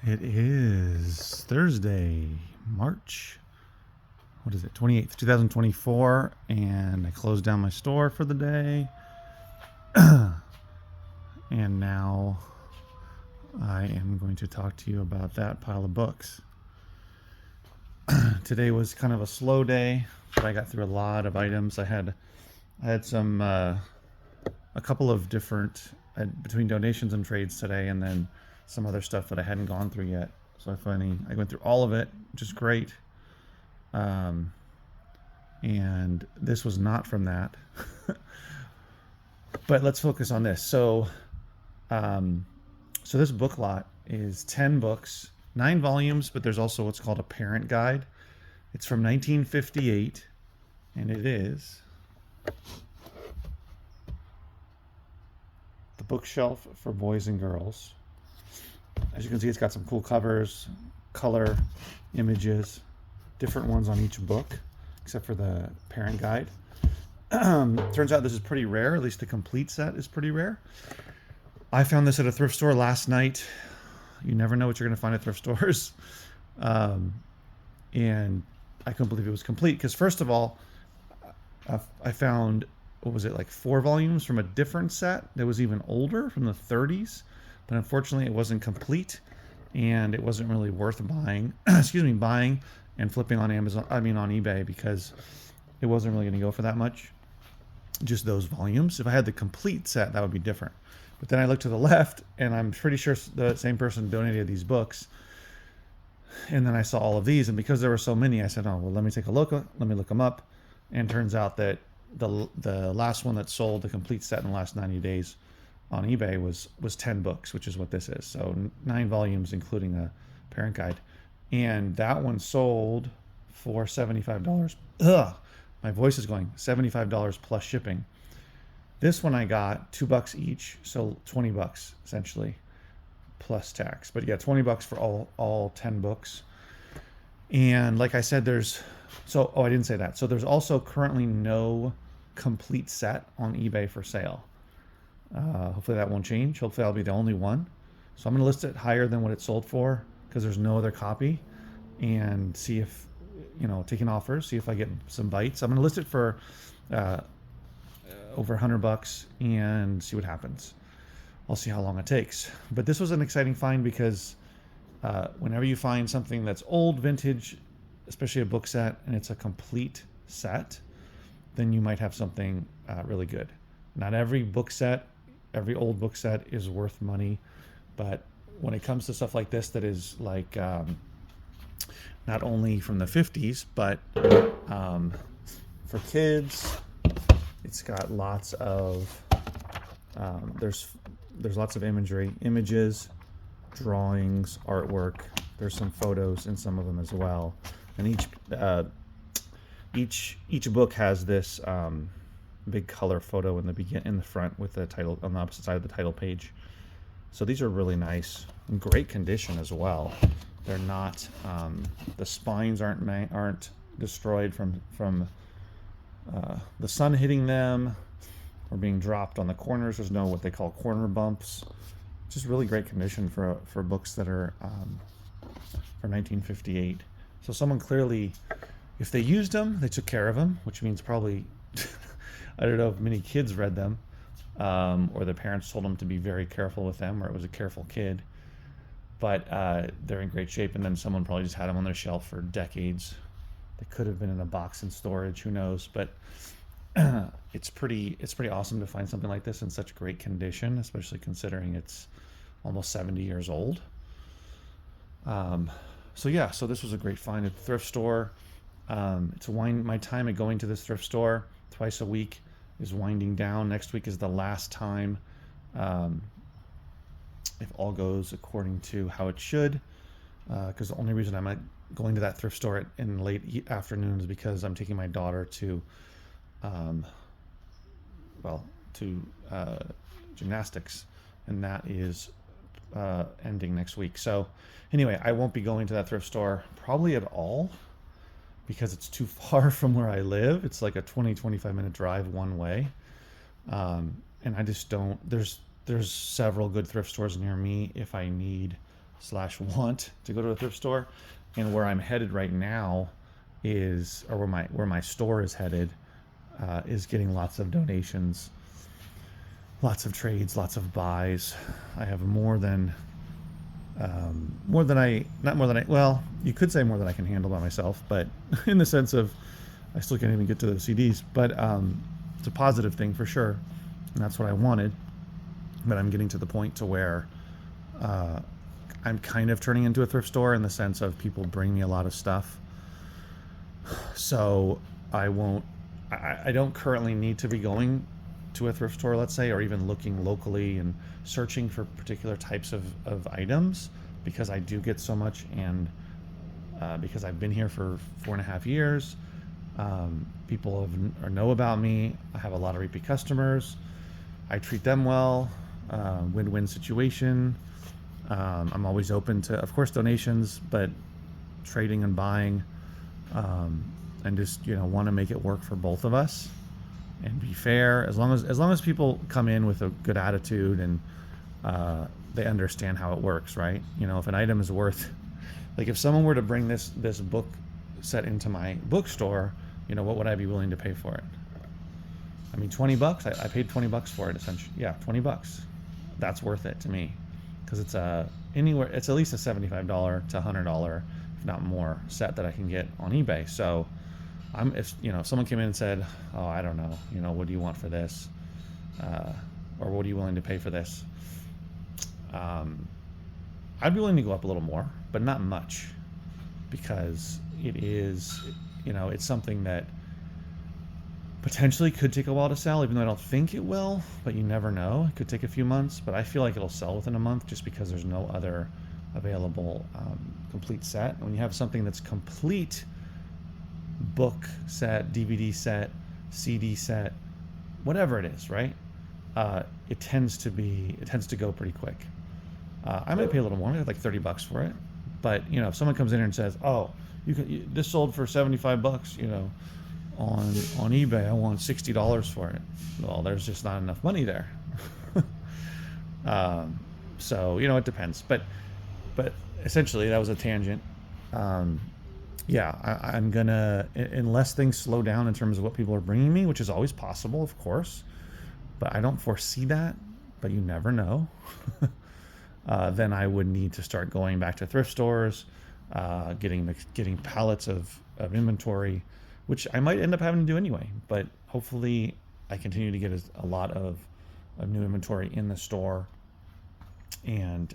It is Thursday, March, 28th, 2024, and I closed down my store for the day. And now I am going to talk to you about that pile of books. Today was kind of a slow day, but I got through a lot of items. I had some a couple of different between donations and trades today, and then some other stuff that I hadn't gone through yet. So I went through all of it, which is great. And this was not from that. But let's focus on this. So this book lot is 10 books, 9 volumes, but there's also what's called a parent guide. It's from 1958, and it is The Bookshelf for Boys and Girls. As you can see, it's got some cool covers, color, images, different ones on each book, except for the parent guide. Turns out this is pretty rare, at least the complete set is pretty rare. I found this at a thrift store last night. You never know what you're going to find at thrift stores. And I couldn't believe it was complete because, first of all, I found, what was it, like 4 volumes from a different set that was even older, from the 30s. But unfortunately, it wasn't complete, and it wasn't really worth buying. Buying and flipping on on eBay, because it wasn't really going to go for that much. Just those volumes. If I had the complete set, that would be different. But then I looked to the left, and I'm pretty sure the same person donated these books. And then I saw all of these, and because there were so many, I said, "Oh well, let me take a look. Let me look them up." And turns out that the last one that sold the complete set in the last 90 days on eBay was 10 books, which is what this is. So 9 volumes, including a parent guide. And that one sold for $75. Ugh, my voice is going. $75 plus shipping. This one I got $2 each, so $20 essentially, plus tax. But yeah, $20 for all 10 books. And like I said, I didn't say that. So there's also currently no complete set on eBay for sale. Hopefully that won't change. Hopefully I'll be the only one. So I'm going to list it higher than what it sold for, because there's no other copy, and see if, taking offers, see if I get some bites. I'm going to list it for over $100 and see what happens. I'll see how long it takes. But this was an exciting find because whenever you find something that's old, vintage, especially a book set, and it's a complete set, then you might have something really good. Not every old book set is worth money, but when it comes to stuff like this that is like not only from the 50s, but for kids, it's got lots of there's lots of images, drawings, artwork. There's some photos in some of them as well, and each book has this big color photo in the front with the title on the opposite side of the title page. So these are really nice, in great condition as well. They're not the spines aren't destroyed from the sun hitting them or being dropped on the corners. There's no what they call corner bumps. Just really great condition for books that are for 1958. So someone clearly, if they used them, they took care of them, which means probably I don't know if many kids read them, or their parents told them to be very careful with them, or it was a careful kid. But they're in great shape, and then someone probably just had them on their shelf for decades. They could have been in a box in storage, who knows? But it's pretty awesome to find something like this in such great condition, especially considering it's almost 70 years old. So this was a great find at the thrift store. My time at going to this thrift store twice a week is winding down. Next week is the last time, if all goes according to how it should, because the only reason I'm going to that thrift store in late afternoon is because I'm taking my daughter to gymnastics, and that is ending next week. So anyway, I won't be going to that thrift store probably at all, because it's too far from where I live. It's like a 20-25 minute drive one way. And I just don't, there's several good thrift stores near me if I need want to go to a thrift store, and where I'm headed right now is, or where my store is headed, is getting lots of donations, lots of trades, lots of buys. I have more than well, you could say more than I can handle by myself, but in the sense of I still can't even get to the CDs, but it's a positive thing for sure, and that's what I wanted. But I'm getting to the point to where I'm kind of turning into a thrift store in the sense of people bring me a lot of stuff. So I don't currently need to be going to a thrift store, let's say, or even looking locally and searching for particular types of items, because I do get so much, and because I've been here for 4.5 years, people know about me. I have a lot of repeat customers. I treat them well. Win-win situation. I'm always open to, of course, donations, but trading and buying, and just want to make it work for both of us and be fair. As long as people come in with a good attitude and they understand how it works, right? If an item is worth, like if someone were to bring this book set into my bookstore, what would I be willing to pay for it? I mean, $20. I paid $20 for it, essentially. Yeah, $20. That's worth it to me, because it's it's at least a $75 to $100, if not more, set that I can get on eBay. So if someone came in and said, oh, I don't know, what do you want for this, or what are you willing to pay for this, I'd be willing to go up a little more, but not much, because it is, it's something that potentially could take a while to sell, even though I don't think it will, but you never know. It could take a few months, but I feel like it'll sell within a month, just because there's no other available complete set. When you have something that's complete, book set, DVD set, CD set, whatever it is, right? It tends to go pretty quick. I might pay a little more, maybe like $30 for it, but if someone comes in here and says, "Oh, this sold for $75," on eBay, I want $60 for it. Well, there's just not enough money there. So it depends, but essentially that was a tangent. I'm gonna, unless things slow down in terms of what people are bringing me, which is always possible, of course, but I don't foresee that, but you never know. Then I would need to start going back to thrift stores, getting pallets of inventory, which I might end up having to do anyway, but hopefully I continue to get a lot of new inventory in the store, and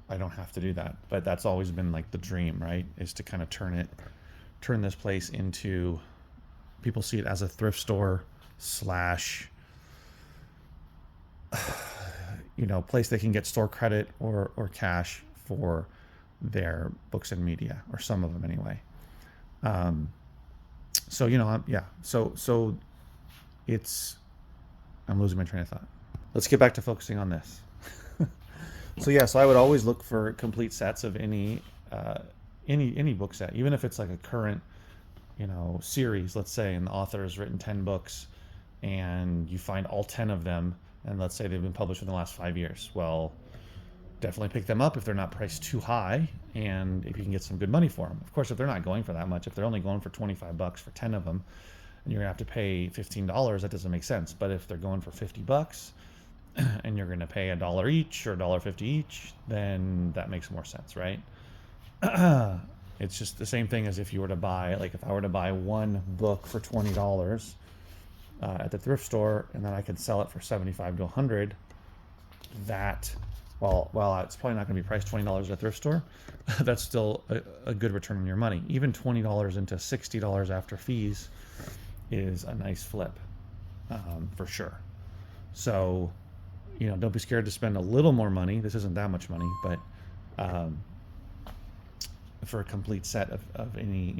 I don't have to do that. But that's always been like the dream, right? Is to kind of turn this place into, people see it as a thrift store slash, place they can get store credit or cash for their books and media, or some of them anyway. So I'm losing my train of thought. Let's get back to focusing on this. So I would always look for complete sets of any book set, even if it's like a current, series, let's say, and the author has written 10 books, and you find all 10 of them, and let's say they've been published in the last 5 years. Well, definitely pick them up if they're not priced too high, and if you can get some good money for them. Of course, if they're not going for that much, if they're only going for $25 for 10 of them, and you're gonna have to pay $15, that doesn't make sense. But if they're going for $50 and you're gonna pay $1 each or $1.50 each, then that makes more sense, right? It's just the same thing as if you were to buy, like if I were to buy one book for $20 at the thrift store, and then I could sell it for $75 to $100, that, well, it's probably not going to be priced $20 at a thrift store. That's still a good return on your money. Even $20 into $60 after fees is a nice flip, for sure. So, don't be scared to spend a little more money. This isn't that much money, but for a complete set of any,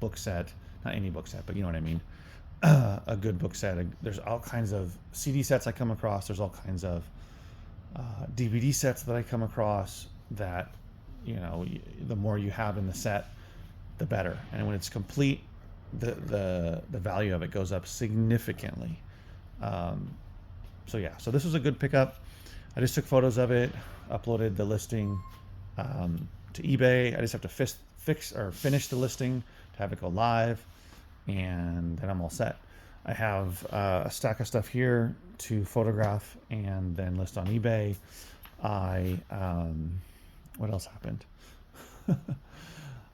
book set, not any book set, but you know what I mean. A good book set. There's all kinds of CD sets I come across. There's all kinds of DVD sets that I come across that, the more you have in the set, the better. And when it's complete, the value of it goes up significantly. So this was a good pickup. I just took photos of it, uploaded the listing to eBay. I just have to fix or finish the listing to have it go live, and then I'm all set. I have a stack of stuff here to photograph and then list on eBay. What else happened? I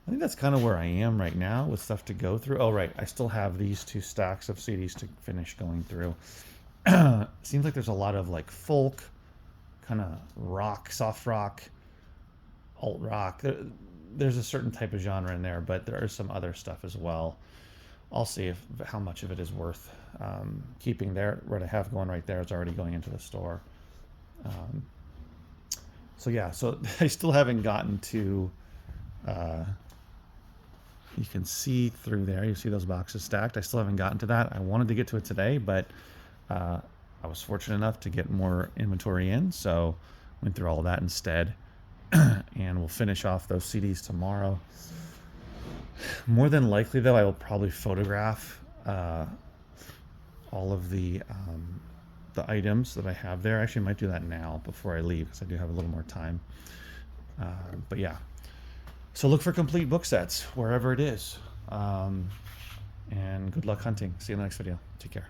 think that's kind of where I am right now with stuff to go through. Oh, right. I still have these 2 stacks of CDs to finish going through. Seems like there's a lot of like folk, kind of rock, soft rock, alt rock. There's a certain type of genre in there, but there is some other stuff as well. I'll see how much of it is worth keeping there. What I have going right there is already going into the store. So yeah, so I still haven't gotten to, you can see through there, you see those boxes stacked. I still haven't gotten to that. I wanted to get to it today, but I was fortunate enough to get more inventory in, so went through all of that instead. And we'll finish off those CDs tomorrow. More than likely, though, I will probably photograph all of the items that I have there. I actually might do that now before I leave, because I do have a little more time. But yeah, so look for complete book sets wherever it is. And good luck hunting. See you in the next video. Take care.